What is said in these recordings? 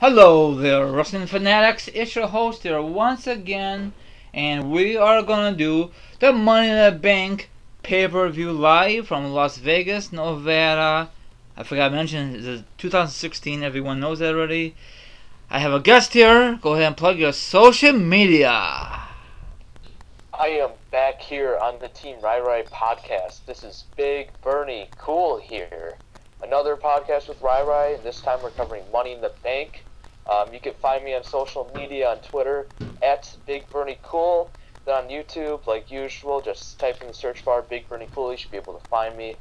Hello there, Wrestling Fanatics. It's your host here once again, and we are gonna do the Money in the Bank pay-per-view live from Las Vegas, Nevada. I forgot to mention it's 2016. Everyone knows that already. I have a guest here. Go ahead and plug your social media. I am back here on the Team Rai podcast. This is Big Bernie Cool here. Another podcast with Rai, and this time we're covering Money in the Bank. You can find me on social media on Twitter at Big Bernie Cool. Then on YouTube, like usual, just type in the search bar Big Bernie Cool. You should be able to find me.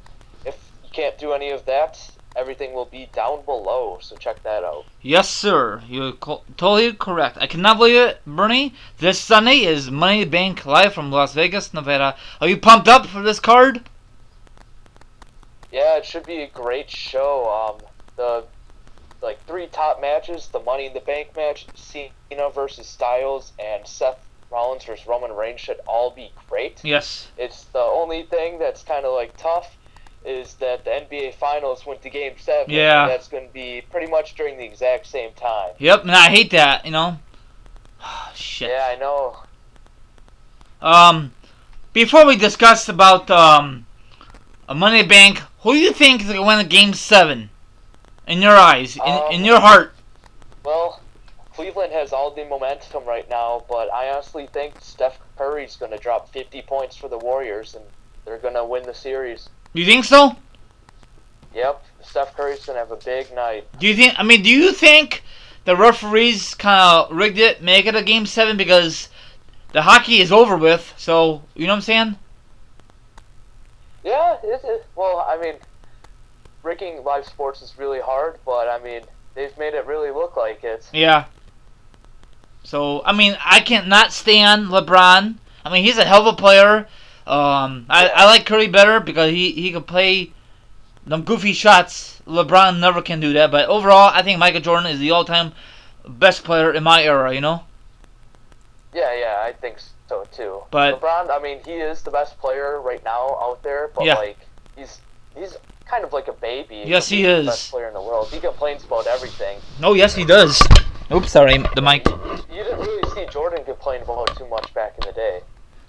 If you can't do any of that, everything will be down below, so check that out. Yes, sir. You're totally correct. I cannot believe it, Bernie. This Sunday is Money in the Bank live from Las Vegas, Nevada. Are you pumped up for this card? Yeah, it should be a great show. The three top matches, the Money in the Bank match, Cena versus Styles, and Seth Rollins versus Roman Reigns should all be great. Yes. It's the only thing that's kind of tough is that the NBA Finals went to Game 7. Yeah. And that's going to be pretty much during the exact same time. Yep, and I hate that, Shit. Yeah, I know. Before we discuss about a Money in the Bank, who do you think is going to win Game 7? In your eyes, in your heart. Well, Cleveland has all the momentum right now, but I honestly think Steph Curry's going to drop 50 points for the Warriors, and they're going to win the series. You think so? Yep, Steph Curry's going to have a big night. Do you think the referees kind of rigged it, make it a Game 7 because the hockey is over with, so, you know what I'm saying? Yeah, well, I mean, rigging live sports is really hard, but, I mean, they've made it really look like it. Yeah. So, I mean, I can't not stand LeBron. I mean, he's a hell of a player. I like Curry better because he can play them goofy shots. LeBron never can do that. But overall, I think Michael Jordan is the all-time best player in my era, Yeah, I think so, too. But LeBron, I mean, he is the best player right now out there, but, yeah. He's kind of like a baby. Yes, he He's is. the best player in the world. He complains about everything. Oh, yes, he does. Oops, sorry, the mic. You didn't really see Jordan complain about too much back in the day.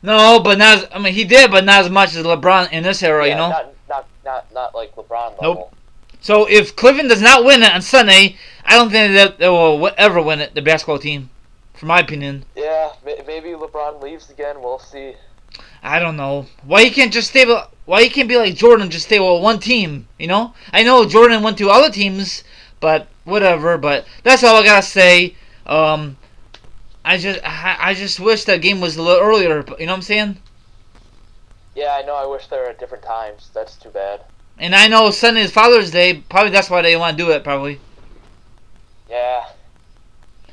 No, but not. I mean, he did, but not as much as LeBron in this era, Not like LeBron level. Nope. So if Cleveland does not win it on Sunday, I don't think that they will ever win it. The basketball team, for my opinion. Yeah, maybe LeBron leaves again. We'll see. I don't know why he can't just stay. Why he can't be like Jordan, just stay with one team. I know Jordan went to other teams, but whatever. But that's all I gotta say. I just wish that game was a little earlier. You know what I'm saying? Yeah, I know. I wish they were at different times. That's too bad. And I know Sunday is Father's Day. Probably that's why they want to do it. Probably. Yeah.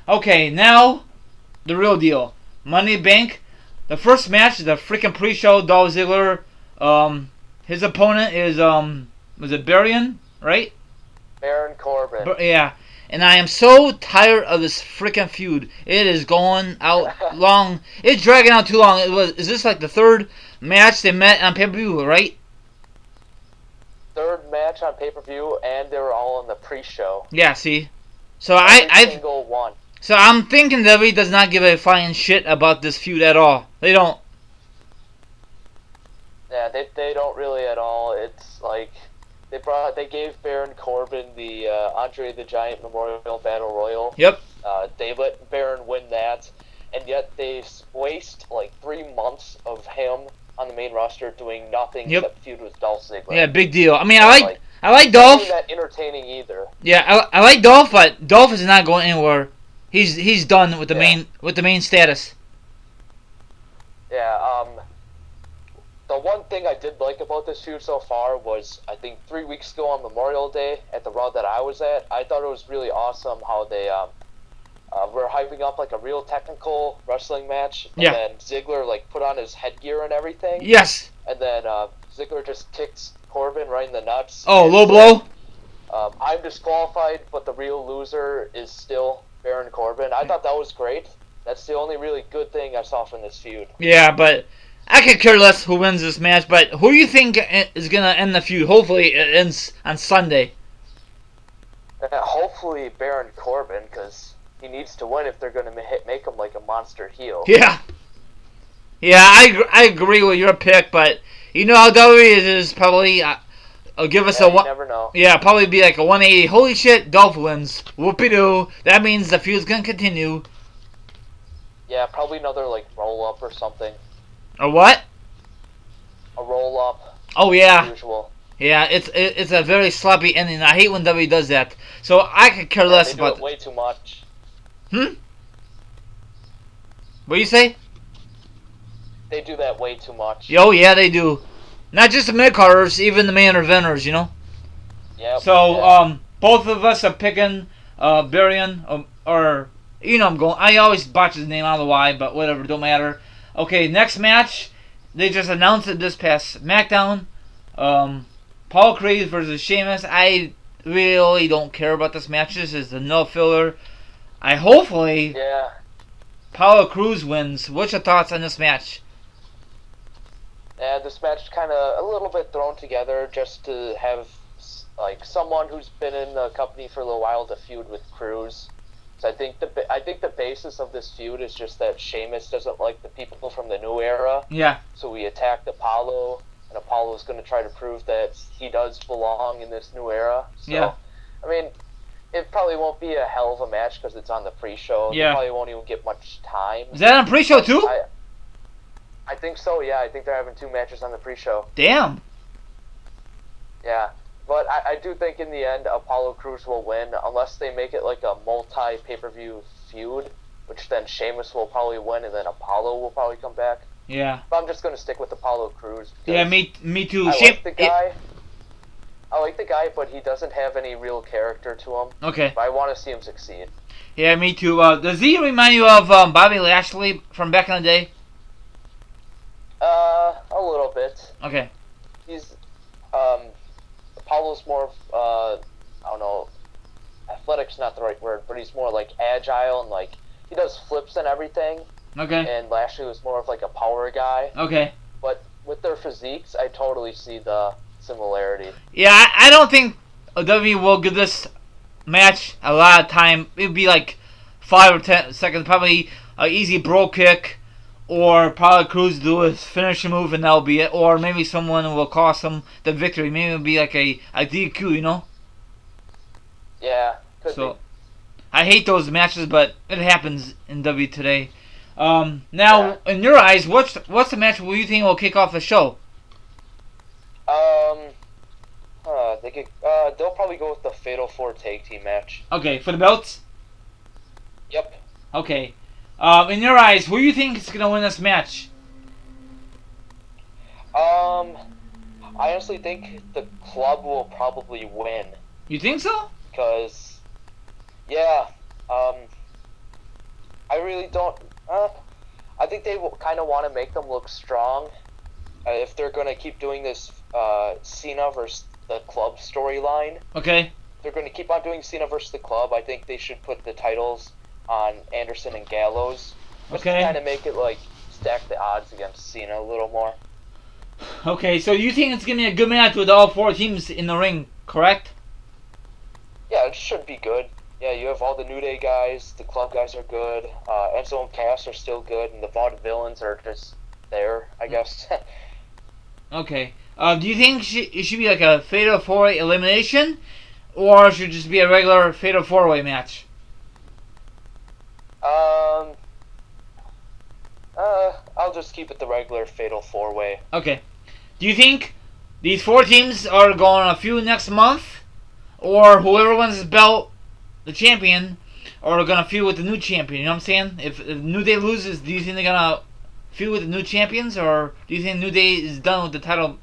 Okay, now the real deal. Money in the Bank. The first match is the freaking pre-show. Dolph Ziggler. His opponent is was it Baron, right? Baron Corbin. Yeah. And I am so tired of this freaking feud. It is going out long. It's dragging out too long. Is this like the third match they met on pay-per-view, right? Third match on pay-per-view, and they were all in the pre-show. Yeah, see? So single one. So I'm thinking WWE does not give a flying shit about this feud at all. They don't. Yeah, they don't really at all. It's like they gave Baron Corbin the Andre the Giant Memorial Battle Royal. Yep. They let Baron win that, and yet they waste 3 months of him on the main roster doing nothing except feud with Dolph Ziggler. Yeah, big deal. I mean, I like Dolph. Dolph. Not entertaining either. Yeah, I like Dolph, but Dolph is not going anywhere. He's done with the main status. Yeah. The one thing I did like about this feud so far was, I think 3 weeks ago on Memorial Day at the Raw that I was at, I thought it was really awesome how they were hyping up a real technical wrestling match, and then Ziggler put on his headgear and everything. Yes. And then Ziggler just kicks Corbin right in the nuts. Oh, low blow. I'm disqualified, but the real loser is still Baron Corbin. I thought that was great. That's the only really good thing I saw from this feud. Yeah, but I could care less who wins this match, but who do you think is going to end the feud? Hopefully it ends on Sunday. Hopefully Baron Corbin, because he needs to win if they're going to make him like a monster heel. Yeah. Yeah, I agree with your pick, but you know how WWE is probably give us Yeah, a you one. never know. Yeah, probably be like a 180. Holy shit, Dolph wins. Whoopie doo. That means the feud's gonna continue. Yeah, probably another like roll up or something. Or what? A roll up. Oh As yeah, usual. yeah. It's a very sloppy ending. I hate when WWE does that. So I could care Yeah, less they do about. it way too much. Hmm. What do you say? They do that way too much. Oh yeah, they do. Not just the mid carders, even the main eventers. You know. Yep. So Yeah. both of us are picking Barian or you know I'm going. I always botch his name. I don't know why, but whatever. Don't matter. Okay, next match. They just announced it this past SmackDown. Paul Creed versus Sheamus. I really don't care about this match. This is a no filler. I hopefully Yeah. Paulo Cruz wins. What's your thoughts on this match? Yeah, this match kind of a little bit thrown together just to have like someone who's been in the company for a little while to feud with Cruz. So I think the basis of this feud is just that Sheamus doesn't like the people from the new era. Yeah. So he attacked Apollo, and Apollo is going to try to prove that he does belong in this new era. So, Yeah. I mean, it probably won't be a hell of a match because it's on the pre-show. Yeah. They probably won't even get much time. Is that on pre-show too? I think so, yeah. I think they're having 2 matches on the pre-show. Damn. Yeah. But I do think in the end, Apollo Crews will win, unless they make it like a multi-pay-per-view feud, which then Sheamus will probably win, and then Apollo will probably come back. Yeah. But I'm just going to stick with Apollo Crews. Yeah, me too. I like the guy. I like the guy, but he doesn't have any real character to him. Okay. But I want to see him succeed. Yeah, me too. Does he remind you of Bobby Lashley from back in the day? A little bit. Okay. He's, Apollo's more I don't know, athletic's not the right word, but he's more like agile and like, he does flips and everything. Okay. And Lashley was more of like a power guy. Okay. But with their physiques, I totally see the similarity. Yeah, I don't think WWE will give this match a lot of time. It'd be like 5 or 10 seconds, probably an easy bro kick, or probably Cruz do his finishing move and that'll be it. Or maybe someone will cost him the victory. Maybe it'll be like a DQ, you know? Yeah, could So be. I hate those matches, but it happens in W today. Now, in your eyes, what's the match where you think will kick off the show? They'll probably go with the Fatal 4 tag team match. Okay, for the belts? Yep. Okay. In your eyes, who do you think is going to win this match? I honestly think the club will probably win. You think so? Because, yeah, I really don't, I think they kind of want to make them look strong. If they're going to keep doing this Cena versus the club storyline, Okay. they're going to keep on doing Cena versus the club. I think they should put the titles on Anderson and Gallows. Just Okay. to kind of make it, like, stack the odds against Cena a little more. Okay, so you think it's going to be a good match with all 4 teams in the ring, correct? Yeah, it should be good. Yeah, you have all the New Day guys, the club guys are good, Enzo and Cass are still good, and the Vaudevillains are just there, I guess. Okay. Do you think it should be like a Fatal 4-Way elimination, or should it just be a regular Fatal 4-Way match? I'll just keep it the regular Fatal 4-Way. Okay. Do you think these 4 teams are going on a feud next month, or whoever wins this belt, the champion, are going to feud with the new champion? You know what I'm saying? If New Day loses, do you think they're going to feud with the new champions, or do you think New Day is done with the title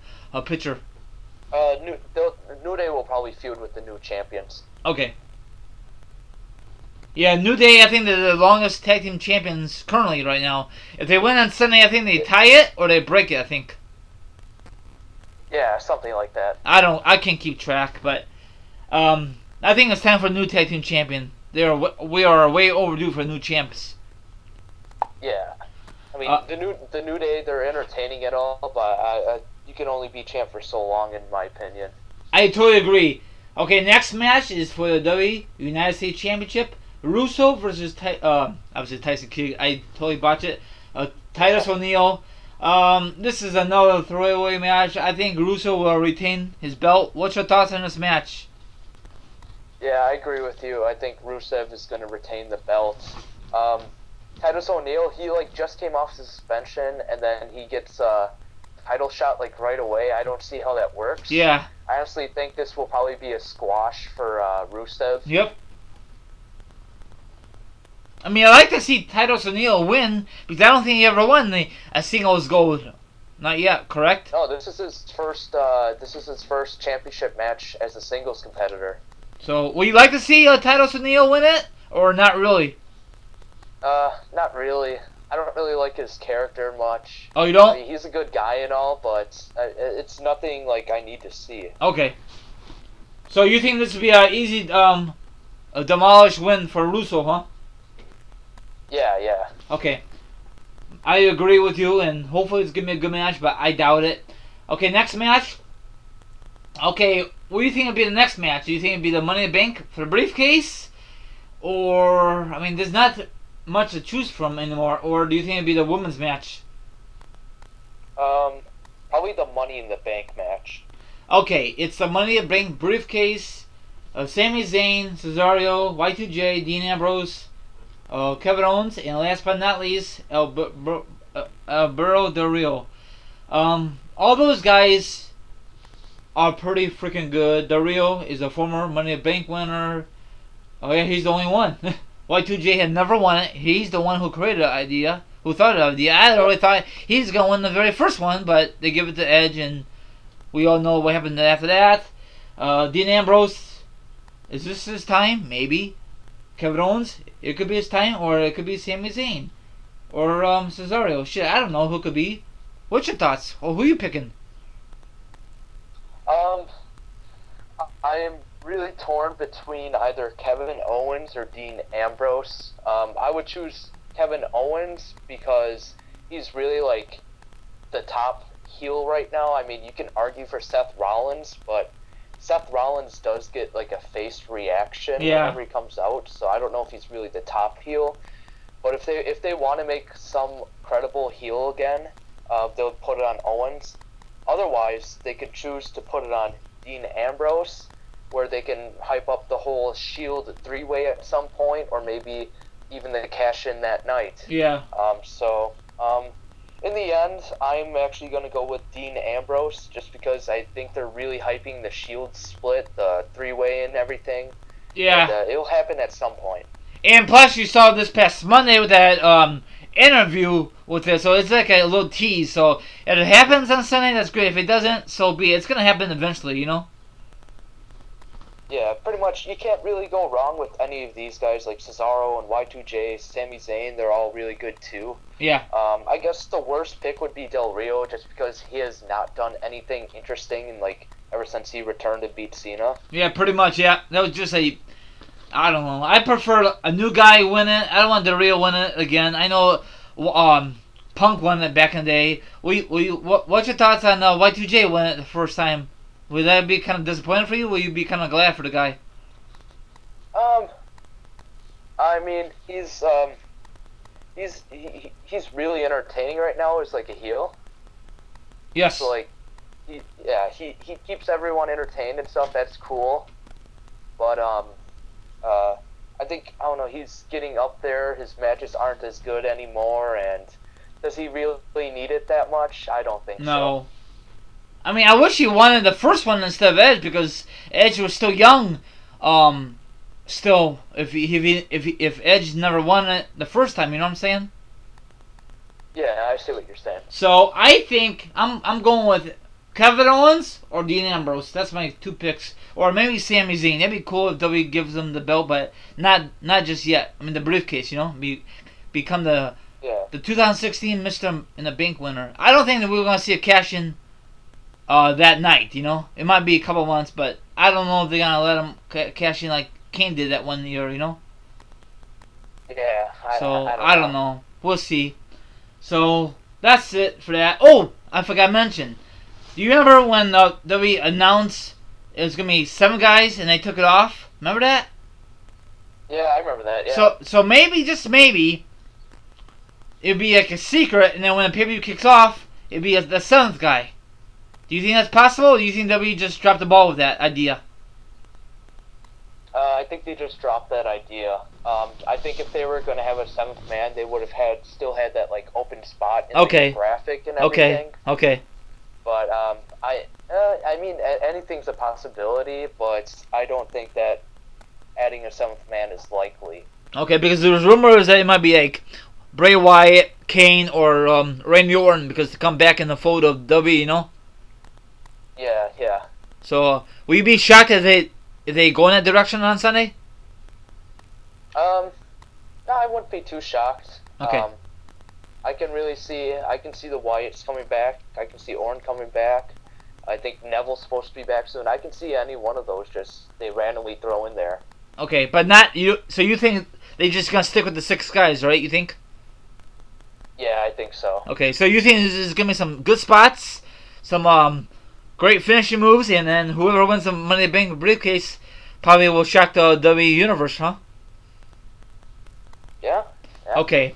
picture? New Day will probably feud with the new champions. Okay. Yeah, New Day, I think they're the longest tag team champions currently right now. If they win on Sunday, I think they tie it or they break it, I think. Yeah, something like that. I can't keep track, but I think it's time for a new tag team champion. We are way overdue for new champs. Yeah. I mean, the new Day, they're entertaining at all, but you can only be champ for so long, in my opinion. I totally agree. Okay, next match is for the WWE United States Championship. Russo versus obviously Tyson Kidd. I totally botched it. Titus O'Neil. This is another throwaway match. I think Russo will retain his belt. What's your thoughts on this match? Yeah, I agree with you. I think Rusev is going to retain the belt. Titus O'Neil, he just came off suspension, and then he gets a title shot right away. I don't see how that works. Yeah. I honestly think this will probably be a squash for Rusev. Yep. I mean, I like to see Titus O'Neil win because I don't think he ever won a singles gold. Not yet, correct? No, this is his first. This is his first championship match as a singles competitor. So, would you like to see Titus O'Neil win it, or not really? Not really. I don't really like his character much. Oh, you don't? I mean, he's a good guy and all, but it's nothing I need to see. Okay. So you think this would be an easy a demolish win for Russo, huh? Yeah. Okay. I agree with you, and hopefully it's going to be a good match, but I doubt it. Okay, next match. Okay, what do you think would be the next match? Do you think it would be the Money in the Bank for the briefcase? Or, I mean, there's not much to choose from anymore. Or do you think it would be the women's match? Probably the Money in the Bank match. Okay, it's the Money in the Bank briefcase of Sami Zayn, Cesaro, Y2J, Dean Ambrose, Kevin Owens, and last but not least, Alberto Del Rio. All those guys are pretty freaking good. Del Rio is a former Money in the Bank winner. Oh yeah, he's the only one. Y2J had never won it. He's the one who created the idea, who thought of the idea. I really thought he's going to win the very first one, but they give it to Edge, and we all know what happened after that. Dean Ambrose, is this his time? Maybe. Kevin Owens, it could be his time, or it could be Sami Zayn, or Cesaro. Shit, I don't know who it could be. What's your thoughts? Or who are you picking? I am really torn between either Kevin Owens or Dean Ambrose. I would choose Kevin Owens because he's really the top heel right now. I mean, you can argue for Seth Rollins, but Seth Rollins does get a face reaction whenever he comes out, so I don't know if he's really the top heel. But if they want to make some credible heel again, they'll put it on Owens. Otherwise, they could choose to put it on Dean Ambrose, where they can hype up the whole Shield three-way at some point, or maybe even the cash in that night. Yeah. In the end, I'm actually going to go with Dean Ambrose, just because I think they're really hyping the Shield split, the three-way and everything. Yeah. And, it'll happen at some point. And plus, you saw this past Monday with that interview with it, so it's like a little tease. So if it happens on Sunday, that's great. If it doesn't, so be it. It's going to happen eventually, you know? Yeah, pretty much. You can't really go wrong with any of these guys, like Cesaro and Y2J, Sami Zayn. They're all really good, too. Yeah. I guess the worst pick would be Del Rio, just because he has not done anything interesting in ever since he returned and beat Cena. Yeah, pretty much, yeah. That was just I don't know. I prefer a new guy win it. I don't want Del Rio win it again. I know Punk won it back in the day. What's your thoughts on Y2J win it the first time? Would that be kind of disappointing for you? Or will you be kind of glad for the guy? I mean, he's really entertaining right now as a heel. Yes. So he keeps everyone entertained and stuff. That's cool. But I think, I don't know, he's getting up there. His matches aren't as good anymore, and does he really need it that much? I don't think so. No. I mean, I wish he wanted the first one instead of Edge, because Edge was still young. Still, if Edge never won it the first time, you know what I'm saying? Yeah, I see what you're saying. So I think I'm going with Kevin Owens or Dean Ambrose. That's my two picks, or maybe Sami Zayn. That'd be cool if WWE gives them the belt, but not just yet. I mean, the briefcase, you know, become the 2016 Mr. in the Bank winner. I don't think that we're gonna see a cash in that night. You know, it might be a couple months, but I don't know if they're gonna let him cash in like Kane did that one year. You know. Yeah. I don't know. We'll see. So that's it for that. Oh, I forgot to mention. Do you remember when WWE announced it was gonna be 7 guys, and they took it off. Remember that? Yeah, I remember that. Yeah. So maybe, just maybe, it'd be like a secret, and then when the pay-per-view kicks off, it'd be the 7th guy. Do you think that's possible, or do you think WWE just dropped the ball with that idea? I think they just dropped that idea. I think if they were going to have a 7th man, they would have still had that like open spot in the graphic and everything. Okay. But I mean, anything's a possibility, but I don't think that adding a 7th man is likely. Okay, because there was rumors that it might be like Bray Wyatt, Kane, or Randy Orton, because to come back in the fold of WWE, you know. Yeah. So will you be shocked if they go in that direction on Sunday? No, I wouldn't be too shocked. Okay. I can see the Wyatts coming back. I can see Orton coming back. I think Neville's supposed to be back soon. I can see any one of those they randomly throw in there. Okay, but not you. So you think they just gonna stick with the 6 guys, right? You think? Yeah, I think so. Okay, so you think this is gonna be some good spots, some great finishing moves, and then whoever wins the Money in the Bank briefcase probably will shock the WWE universe, huh? Yeah. Okay.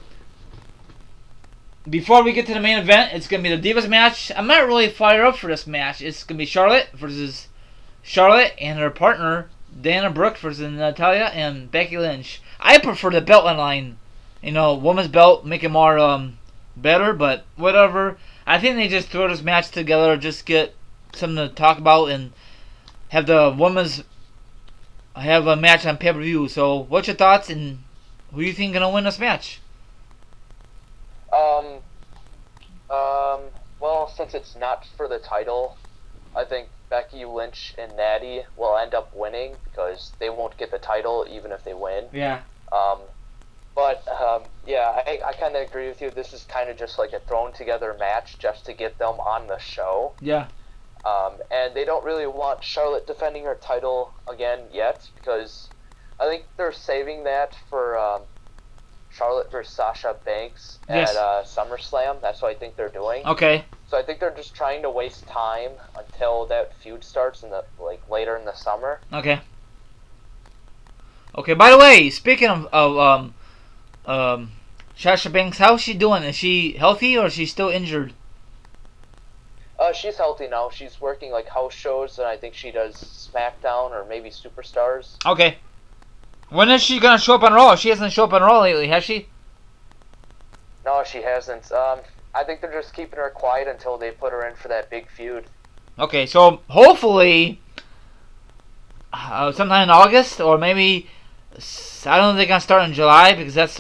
Before we get to the main event, it's going to be the Divas match. I'm not really fired up for this match. It's going to be Charlotte versus Charlotte and her partner, Dana Brooke, versus Natalya and Becky Lynch. I prefer the belt line. Women's belt, make it more better, but whatever. I think they just throw this match together, just get something to talk about, and have the women's have a match on pay-per-view. So what's your thoughts, and who do you think is going to win this match? Well, since it's not for the title, I think Becky Lynch and Natty will end up winning because they won't get the title even if they win. Yeah. Yeah, I kind of agree with you. This is kind of just like a thrown together match just to get them on the show. Yeah. And they don't really want Charlotte defending her title again yet because I think they're saving that for Charlotte versus Sasha Banks at SummerSlam. That's what I think they're doing. Okay. So I think they're just trying to waste time until that feud starts later in the summer. Okay. Okay. By the way, speaking of Sasha Banks, how's she doing? Is she healthy or is she still injured? She's healthy now. She's working like house shows, and I think she does SmackDown or maybe Superstars. Okay. When is she gonna show up on Raw? She hasn't shown up on Raw lately, has she? No, she hasn't. I think they're just keeping her quiet until they put her in for that big feud. Okay, so hopefully sometime in August, or maybe I don't think they're gonna start in July because that's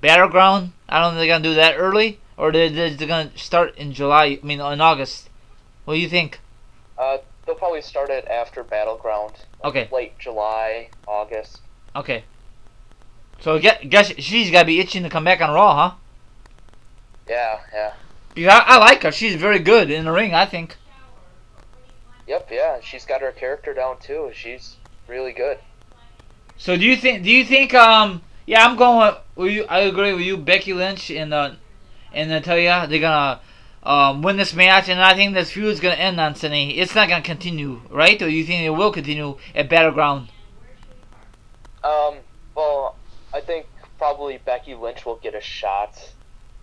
Battleground. I don't think they're gonna do that early, or they're gonna start in July. I mean, in August. What do you think? They'll probably start it after Battleground. Okay. Late July, August. Okay. So guess she's gotta be itching to come back on Raw, huh? Yeah. Because I like her. She's very good in the ring, I think. Yep, yeah. She's got her character down too. She's really good. So do you think yeah, I'm going with you. I agree with you. Becky Lynch and Natalya, they're gonna win this match, and I think this feud is gonna end on Sunday. It's not gonna continue, right? Or you think it will continue at Battleground? Well, I think probably Becky Lynch will get a shot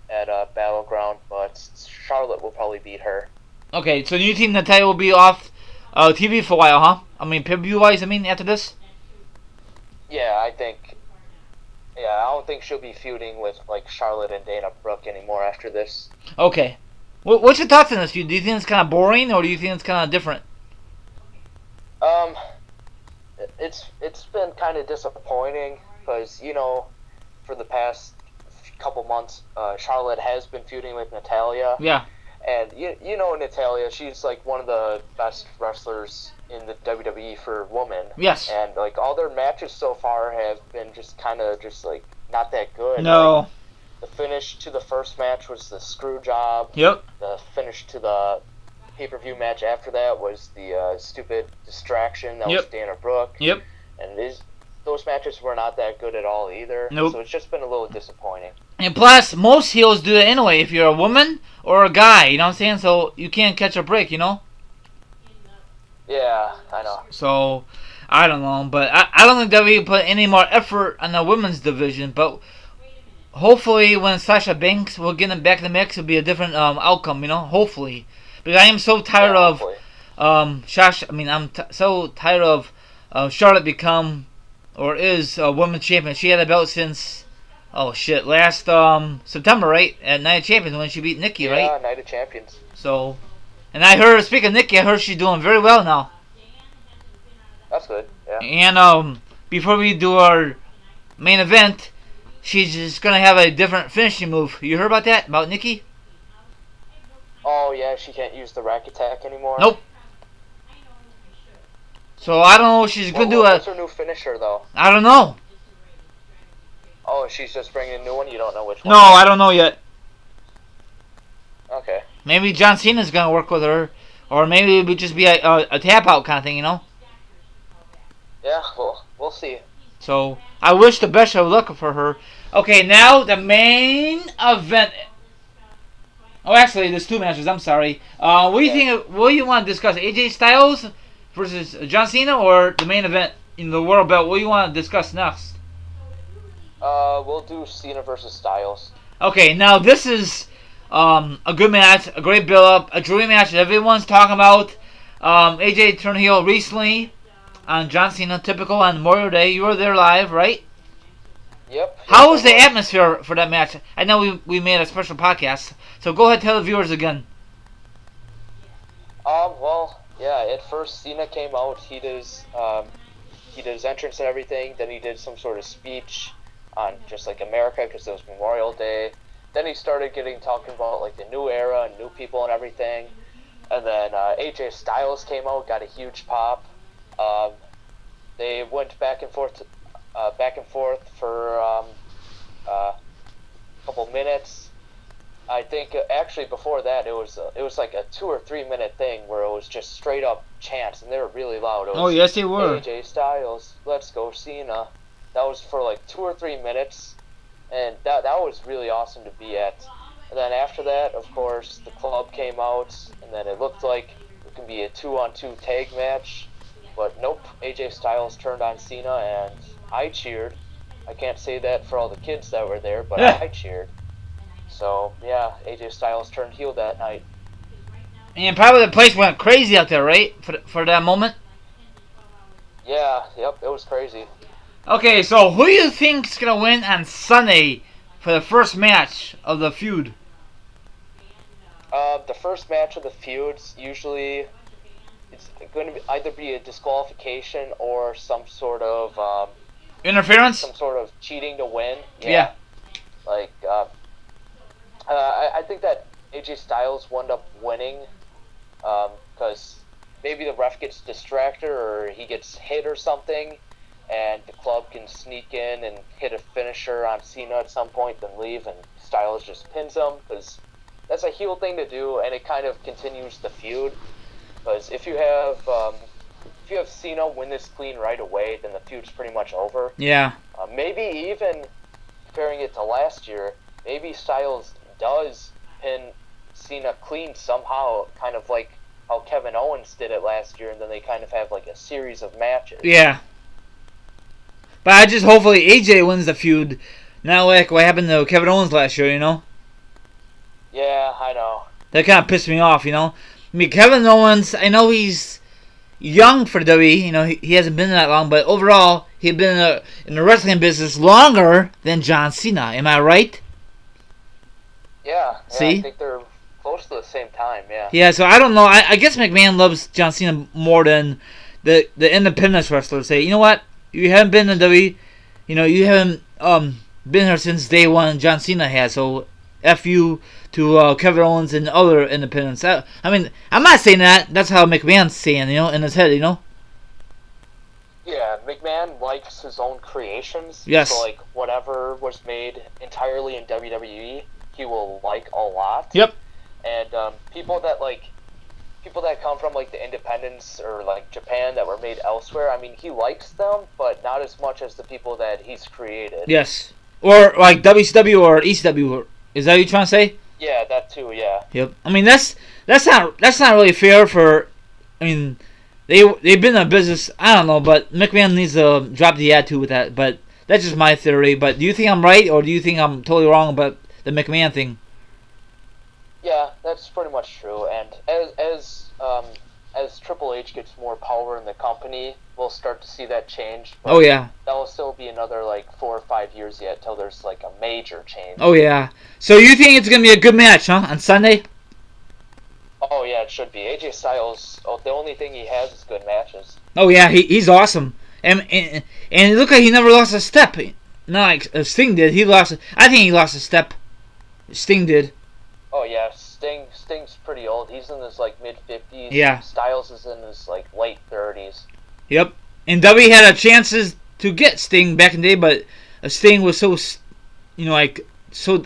at Battleground, but Charlotte will probably beat her. Okay, so you think Natalya will be off TV for a while, huh? I mean, pay-per-view wise, after this? Yeah, I think. Yeah, I don't think she'll be feuding with like Charlotte and Dana Brooke anymore after this. Okay. What's your thoughts on this feud? Do you think it's kind of boring, or do you think it's kind of different? It's been kind of disappointing because for the past couple months, Charlotte has been feuding with Natalya. Yeah. And you know Natalya, she's like one of the best wrestlers in the WWE for women. Yes. And like all their matches so far have been just like not that good. No. Like, the finish to the first match was the screw job. Yep. The finish to the pay-per-view match after that was the stupid distraction that was Dana Brooke. Yep. And those matches were not that good at all either. Nope. So it's just been a little disappointing. And plus, most heels do that anyway. If you're a woman or a guy, you know what I'm saying? So you can't catch a break, you know? Yeah, I know. So, I don't know. But I don't think WWE put any more effort on the women's division. But hopefully when Sasha Banks will get him back in the mix, it'll be a different outcome, hopefully. Because I am so tired Yeah, of hopefully. Sasha. I mean, so tired of Charlotte become or is a women's champion. She had a belt since last September, right? At Night of Champions when she beat Nikki, right? Yeah, Night of Champions. So, and I heard, speaking of Nikki, I heard she's doing very well now. That's good. Yeah. And before we do our main event, she's just gonna have a different finishing move. You heard about that? About Nikki? Oh yeah, she can't use the rack attack anymore. Nope. So I don't know if she's gonna do What's her new finisher though? I don't know. Oh, she's just bringing a new one. You don't know which one. No, I don't know yet. Okay. Maybe John Cena's gonna work with her, or maybe it would just be a tap out kind of thing, Yeah, well, we'll see. So I wish the best of luck for her. Okay, now the main event. Oh, actually, there's two matches. I'm sorry. What do you think? What do you want to discuss? AJ Styles versus John Cena, or the main event in the World Belt? What do you want to discuss next? We'll do Cena versus Styles. Okay, now this is a good match, a great build-up, a dream match that everyone's talking about. AJ turned heel recently on John Cena, typical on Memorial Day. You were there live, right? Yep. How was the atmosphere for that match? I know we made a special podcast, so go ahead, tell the viewers again. Well, yeah. At first, Cena came out. He did his entrance and everything. Then he did some sort of speech on just like America because it was Memorial Day. Then he started talking about like the new era and new people and everything. And then AJ Styles came out, got a huge pop. They went back and forth for a couple minutes. I think actually before that it was like a 2 or 3 minute thing where it was just straight up chants and they were really loud. It was, Yes, they were. AJ Styles, let's go Cena. That was for like 2 or 3 minutes, and that was really awesome to be at. And then after that, of course, the club came out, and then it looked like it could be a 2-on-2 tag match. But nope, AJ Styles turned on Cena, and I cheered. I can't say that for all the kids that were there, but I cheered. So, yeah, AJ Styles turned heel that night. And probably the place went crazy out there, right? For that moment? Yeah, yep, it was crazy. Okay, so who do you think's going to win on Sunday for the first match of the feud? The first match of the feuds, usually it's going to either be a disqualification or some sort of interference? Some sort of cheating to win. Yeah. Like, I think that AJ Styles wound up winning because maybe the ref gets distracted or he gets hit or something, and the club can sneak in and hit a finisher on Cena at some point, then leave, and Styles just pins him because that's a heel thing to do, and it kind of continues the feud. Because if you have Cena win this clean right away, then the feud's pretty much over. Yeah. Maybe even comparing it to last year, maybe Styles does pin Cena clean somehow, kind of like how Kevin Owens did it last year, and then they kind of have like a series of matches. Yeah. But I just hopefully AJ wins the feud, not like what happened to Kevin Owens last year, Yeah, I know. That kind of pissed me off, I mean, Kevin Owens, I know he's young for WWE, he hasn't been that long, but overall, he's been in the wrestling business longer than John Cena. Am I right? Yeah. See? I think they're close to the same time, yeah. Yeah, so I don't know. I guess McMahon loves John Cena more than the independent wrestlers. Say, you know what? You haven't been in WWE, you haven't been here since day one. John Cena has, so F you to Kevin Owens and other independents. I mean, I'm not saying that. That's how McMahon's saying, in his head, Yeah, McMahon likes his own creations. Yes. So, like, whatever was made entirely in WWE, he will like a lot. Yep. And people that come from like the independents or like Japan that were made elsewhere, I mean, he likes them, but not as much as the people that he's created. Yes. Or like WCW or ECW. Is that what you're trying to say? Yeah, that too. Yeah. Yep. I mean, that's not really fair for. I mean, they've been in business. I don't know, but McMahon needs to drop the attitude with that. But that's just my theory. But do you think I'm right, or do you think I'm totally wrong about the McMahon thing? Yeah, that's pretty much true. And as Triple H gets more power in the company, we'll start to see that change. But Oh yeah. that will still be another like 4 or 5 years yet till there's like a major change. Oh yeah. So you think it's gonna be a good match, huh? On Sunday? Oh yeah, it should be. AJ Styles. Oh, the only thing he has is good matches. Oh yeah, he's awesome. And it looked like he never lost a step. Not like Sting did. I think he lost a step. Sting did. Oh yeah, Sting's pretty old. He's in his like mid-50s. Yeah. Styles is in his like late 30s. Yep. And W had a chances to get Sting back in the day, but Sting was so, so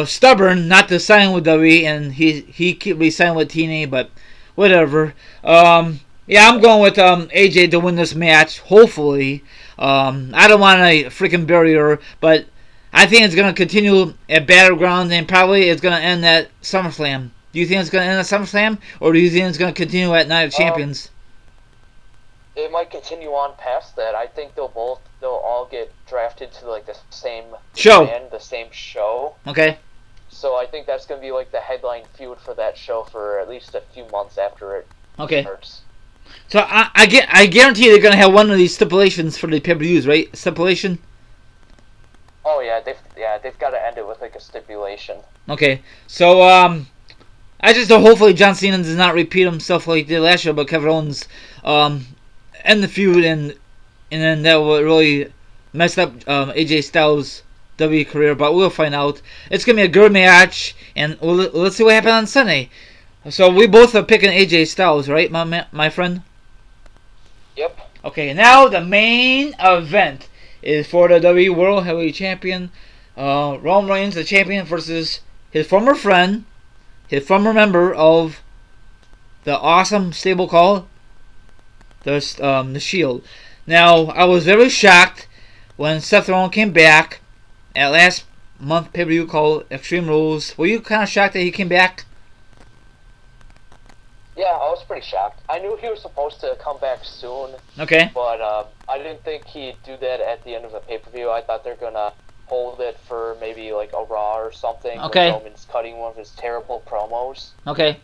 stubborn not to sign with WWE, and he kept re-signing with TNA, but whatever. Yeah, I'm going with AJ to win this match. Hopefully, I don't want a freaking barrier, but I think it's gonna continue at Battleground, and probably it's gonna end at SummerSlam. Do you think it's gonna end at SummerSlam, or do you think it's gonna continue at Night of Champions? It might continue on past that. I think they'll all get drafted to like the same Show. brand, the same show. Okay. So I think that's gonna be like the headline feud for that show for at least a few months after it starts. So I guarantee they're gonna have one of these stipulations for the pay-per-views, right? Stipulation. Oh yeah, they've got to end it with like a stipulation. Okay, so I just hope hopefully John Cena does not repeat himself like he did last year, but Kevin Owens end the feud, and then that will really mess up AJ Styles' WWE career. But we'll find out. It's gonna be a good match, and let's see what happens on Sunday. So we both are picking AJ Styles, right, my friend? Yep. Okay, now the main event is for the WWE World Heavyweight Champion, Roman Reigns, the champion, versus his former friend, his former member of the awesome stable called the Shield. Now, I was very shocked when Seth Rollins came back at last month pay-per-view called Extreme Rules. Were you kind of shocked that he came back? Yeah, I was pretty shocked. I knew he was supposed to come back soon. Okay. But I didn't think he'd do that at the end of a pay-per-view. I thought they're gonna hold it for maybe like a Raw or something. Okay. Where Roman's cutting one of his terrible promos. Okay.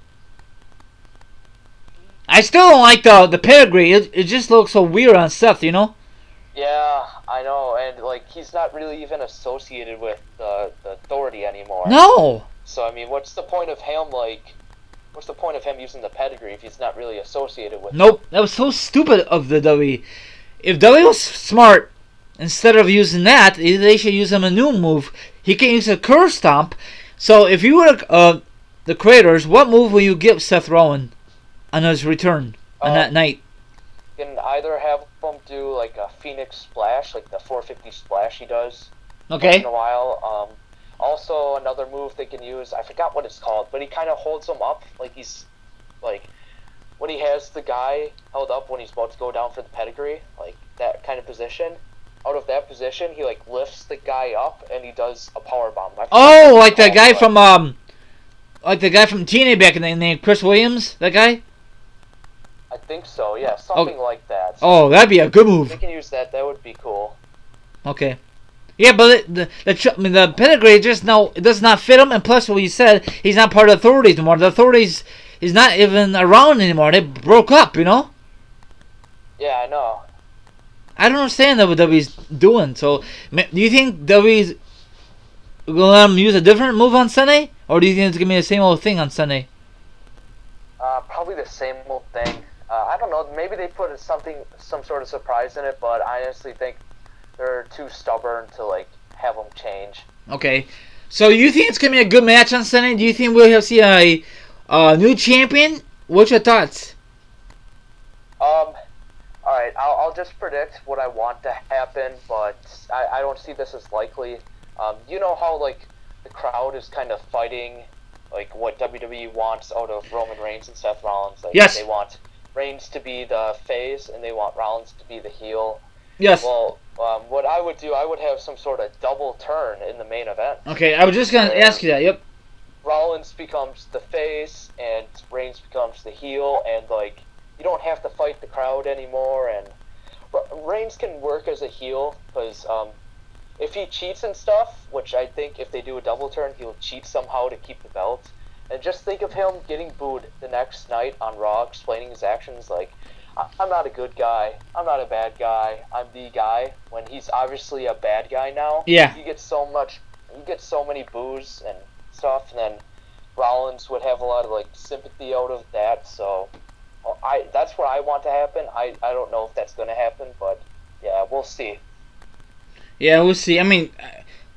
I still don't like the pedigree. It just looks so weird on Seth, you know? Yeah, I know, and like he's not really even associated with the Authority anymore. No. So I mean, what's the point of him using the pedigree if he's not really associated with? Nope. That was so stupid of the WWE. If WWE was smart, instead of using that, they should use him a new move. He can use a curve stomp. So if you were the creators, what move will you give Seth Rollins on his return on that night? You can either have him do like a Phoenix Splash, like the 450 splash he does once in a while. Also, another move they can use, I forgot what it's called, but he kind of holds him up, like he's, like, when he has the guy held up when he's about to go down for the pedigree, like that kind of position. Out of that position, he like lifts the guy up and he does a power bomb. Oh, like the guy from TNA back in the day, Chris Williams, that guy. I think so, yeah, something like that. So oh, that'd be a good move. they can use that. That would be cool. Okay. Yeah, but the pedigree just it does not fit him, and plus what you said, he's not part of the Authorities anymore. The Authorities is not even around anymore. They broke up, you know? Yeah, I know. I don't understand what WWE's doing. So, do you think WWE's going to let him use a different move on Sunday? Or do you think it's going to be the same old thing on Sunday? Probably the same old thing. I don't know. Maybe they put some sort of surprise in it, but I honestly think they're too stubborn to like have them change. Okay. So you think it's going to be a good match on Sunday? Do you think we'll see a new champion? What's your thoughts? Alright, I'll just predict what I want to happen, but I don't see this as likely. You know how like the crowd is kind of fighting like what WWE wants out of Roman Reigns and Seth Rollins? Like, yes. They want Reigns to be the face and they want Rollins to be the heel. Yes. Well, what I would do, I would have some sort of double turn in the main event. Okay, I was just going to ask you that, yep. Rollins becomes the face and Reigns becomes the heel, and like you don't have to fight the crowd anymore, and Reigns can work as a heel because if he cheats and stuff, which I think if they do a double turn, he'll cheat somehow to keep the belt. And just think of him getting booed the next night on Raw, explaining his actions like, I'm not a good guy, I'm not a bad guy, I'm the guy, when he's obviously a bad guy now. Yeah. You get so many boos and stuff, and then Rollins would have a lot of like sympathy out of that, so that's what I want to happen. I don't know if that's going to happen, but yeah, we'll see. Yeah, we'll see. I mean,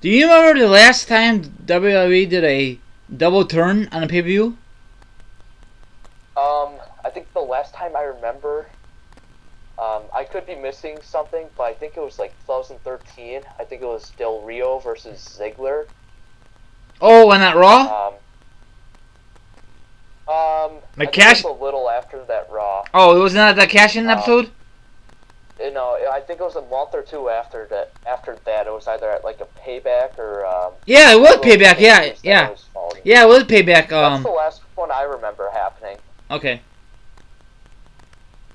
do you remember the last time WWE did a double turn on a pay-per-view? I think the last time I remember, I could be missing something, but I think it was like 2013. I think it was Del Rio versus Ziggler. Oh, and that Raw? I think it was a little after that Raw. Oh, it was not the cash-in episode? I think it was a month or two after that. It was either at like a Payback or. Yeah, it was Payback. Yeah. Yeah, it was Payback. That's the last one I remember happening. Okay.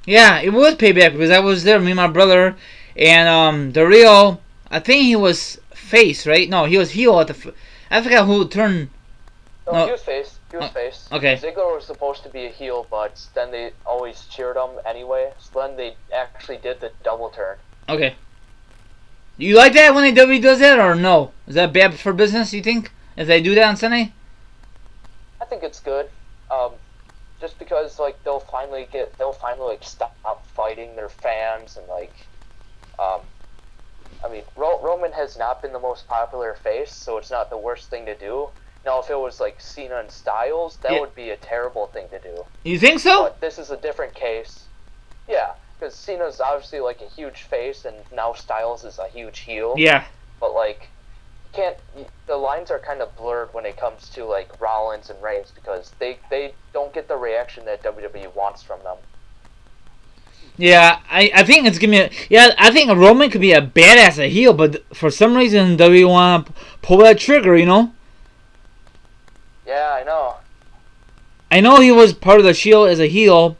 Yeah, it was Payback because I was there, me and my brother, and the Rio. I think he was face, right? No, he was heel at the. I forgot who turned. No, he was face. He was face. Okay. Ziggler was supposed to be a heel, but then they always cheered him anyway. So then they actually did the double turn. Okay. You like that when WWE does that, or no? Is that bad for business, you think? If they do that on Sunday? I think it's good. Just because like they'll finally like stop fighting their fans and like, I mean Roman has not been the most popular face, so it's not the worst thing to do. Now, if it was like Cena and Styles, that would be a terrible thing to do. You think so? But this is a different case. Yeah, because Cena's obviously like a huge face, and now Styles is a huge heel. Yeah. But like, the lines are kind of blurred when it comes to like Rollins and Reigns because they don't get the reaction that WWE wants from them. Yeah, I think it's gonna be I think Roman could be a badass a heel, but for some reason WWE want to pull that trigger, you know? Yeah, I know. I know he was part of the Shield as a heel.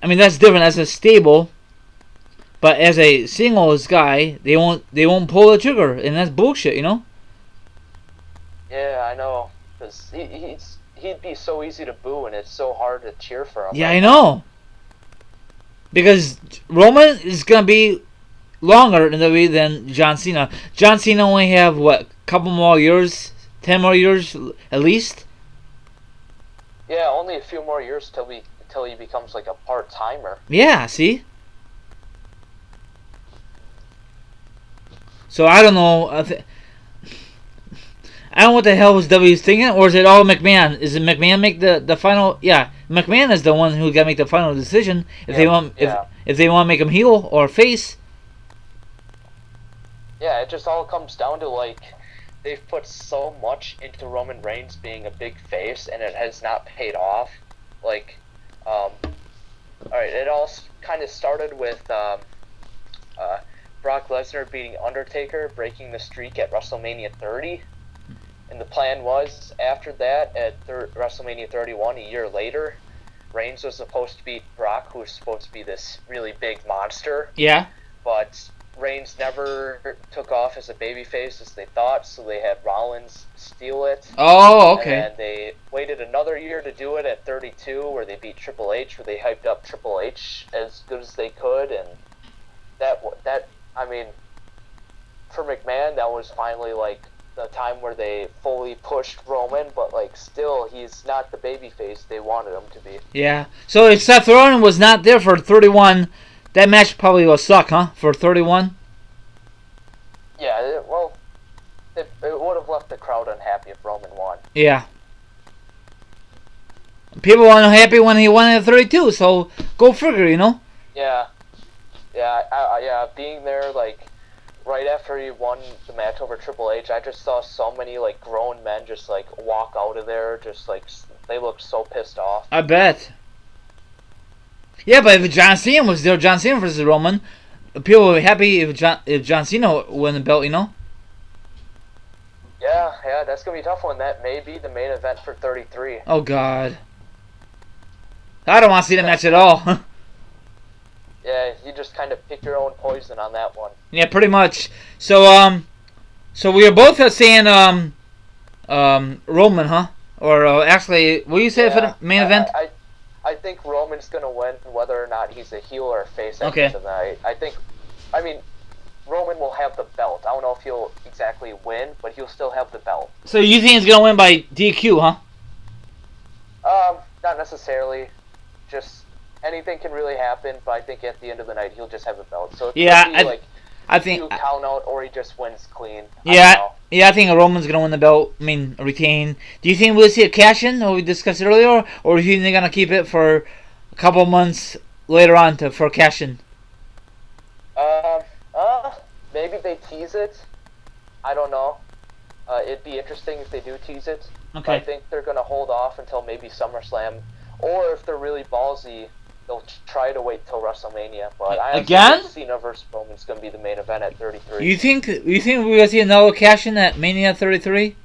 I mean, that's different as a stable. But as a singles guy, they won't pull the trigger, and that's bullshit, you know. Yeah, I know. Cause he'd be so easy to boo, and it's so hard to cheer for him. Yeah, I know. Because Roman is gonna be longer in the way than John Cena. John Cena only have what, couple more years, 10 more years at least. Yeah, only a few more years till he becomes like a part-timer. Yeah, see? So I don't know. I don't know what the hell was W thinking, or is it all McMahon? Is it McMahon make the final? Yeah, McMahon is the one who got to make the final decision if they want if they want to make him heel or face. Yeah, it just all comes down to like they've put so much into Roman Reigns being a big face, and it has not paid off. Like, all right, it all kind of started with Brock Lesnar beating Undertaker, breaking the streak at WrestleMania 30. And the plan was, after that, at WrestleMania 31, a year later, Reigns was supposed to beat Brock, who was supposed to be this really big monster. Yeah. But Reigns never took off as a babyface as they thought, so they had Rollins steal it. Oh, okay. And they waited another year to do it at 32, where they beat Triple H, where they hyped up Triple H as good as they could, and that I mean, for McMahon, that was finally like the time where they fully pushed Roman, but like still, he's not the babyface they wanted him to be. Yeah. So if Seth Rollins was not there for 31, that match probably will suck, huh? For 31. Yeah. It would have left the crowd unhappy if Roman won. Yeah. People weren't happy when he won at 32, so go figure, you know. Yeah. Yeah. Being there, like, right after he won the match over Triple H, I just saw so many like grown men just like walk out of there, just like they looked so pissed off. I bet. Yeah, but if John Cena was there, John Cena versus Roman, people would be happy if John Cena won the belt, you know. Yeah, that's gonna be a tough one. That may be the main event for 33. Oh God. I don't want to see that match at all. Yeah, you just kind of pick your own poison on that one. Yeah, pretty much. So we are both saying Roman, huh? Or actually, what do you say for Yeah, the main event? I think Roman's gonna win whether or not he's a heel or a face at the Okay. end of the night. I mean, Roman will have the belt. I don't know if he'll exactly win, but he'll still have the belt. So you think he's gonna win by DQ, huh? Not necessarily. Just anything can really happen, but I think at the end of the night he'll just have a belt. So it Yeah, could be like I think. you count out or he just wins clean. Yeah, I think Roman's gonna win the belt. I mean, retain. Do you think we'll see a cash in, or we discussed earlier, or do you think they're gonna keep it for a couple months later on for cash in? Maybe they tease it. I don't know. It'd be interesting if they do tease it. Okay. But I think they're gonna hold off until maybe SummerSlam, or if they're really ballsy, they'll try to wait till WrestleMania. But I Again? think Cena versus Roman's gonna be the main event at 33. You think we're gonna see another cash in at Mania 33?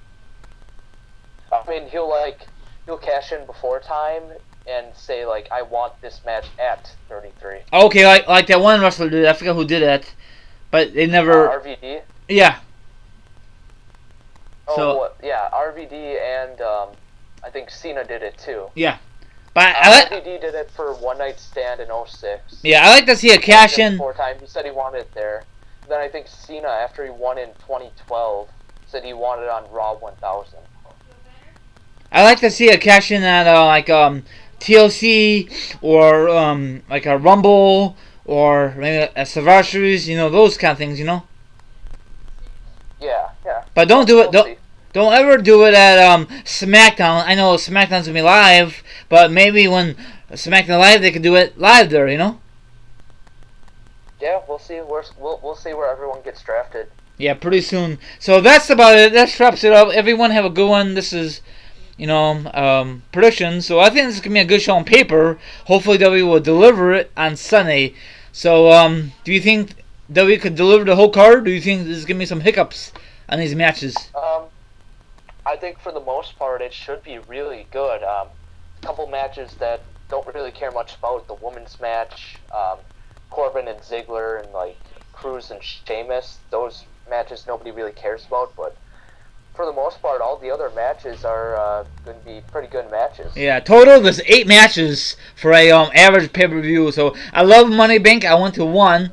I mean, he'll cash in before time and say like, I want this match at 33. Okay, like that one wrestler did. I forgot who did that, but they never. RVD. Yeah. Oh, So yeah, RVD and I think Cena did it too. yeah, but RVD did it for One Night Stand in 06. yeah, I like to see a cash in. Before time, he said he wanted it there. Then I think Cena, after he won in 2012, said he wanted it on Raw 1000. I like to see a cash in at TLC or like a Rumble or maybe a Survivor Series. You know, those kind of things. You know. Yeah. But don't do it. We'll see. Don't ever do it at SmackDown. I know SmackDown's gonna be live, but maybe when SmackDown live, they could do it live there. You know. Yeah, we'll see. We'll see where everyone gets drafted. Yeah, pretty soon. So that's about it. That wraps it up. Everyone have a good one. This is, predictions. So I think this is gonna be a good show on paper. Hopefully WWE will deliver it on Sunday. So do you think WWE could deliver the whole card? Or do you think there's gonna be some hiccups on these matches? I think for the most part it should be really good. A couple matches that don't really care much about, the women's match, Corbin and Ziggler, and like Cruz and Sheamus. Those matches nobody really cares about, but for the most part, all the other matches are going to be pretty good matches. Yeah, total there's 8 matches for a average pay-per-view. So I love Money Bank. I went to one,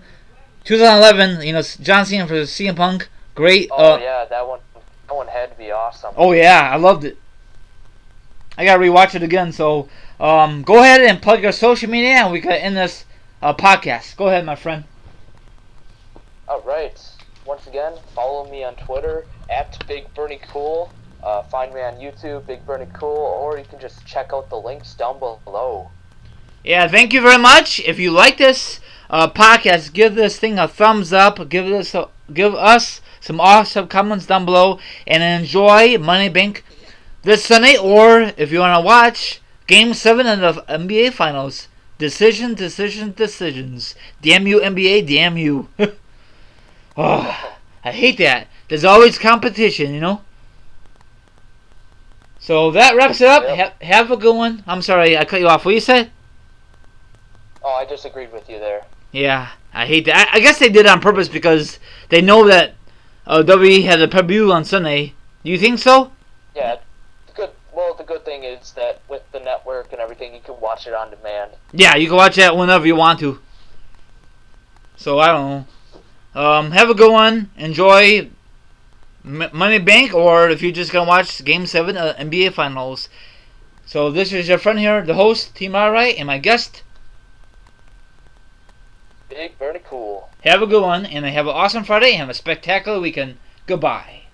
2011. John Cena for CM Punk. Great. Yeah, that one had to be awesome. Oh yeah, I loved it. I gotta rewatch it again. So go ahead and plug your social media, and we can end this podcast. Go ahead, my friend. All right. Once again, follow me on Twitter at BigBernieCool. Find me on YouTube, BigBernieCool, or you can just check out the links down below. Yeah, thank you very much. If you like this podcast, give this thing a thumbs up. Give us some awesome comments down below, and enjoy Money Bank this Sunday. Or if you want to watch Game 7 of the NBA Finals, decisions. Damn you, NBA, damn you. Oh, I hate that. There's always competition, So that wraps it up. Yep. Have a good one. I'm sorry, I cut you off. What you said? Oh, I just agreed with you there. Yeah, I hate that. I guess they did it on purpose because they know that WWE had a pay-per-view on Sunday. Do you think so? Yeah, good. Well, the good thing is that with the network and everything, you can watch it on demand. Yeah, you can watch that whenever you want to. So, I don't know. Have a good one. Enjoy Money Bank, or if you're just going to watch Game 7 NBA Finals. So, this is your friend here, the host, Team Alright, and my guest. Big Bernie Cool. Have a good one, and have an awesome Friday, and have a spectacular weekend. Goodbye.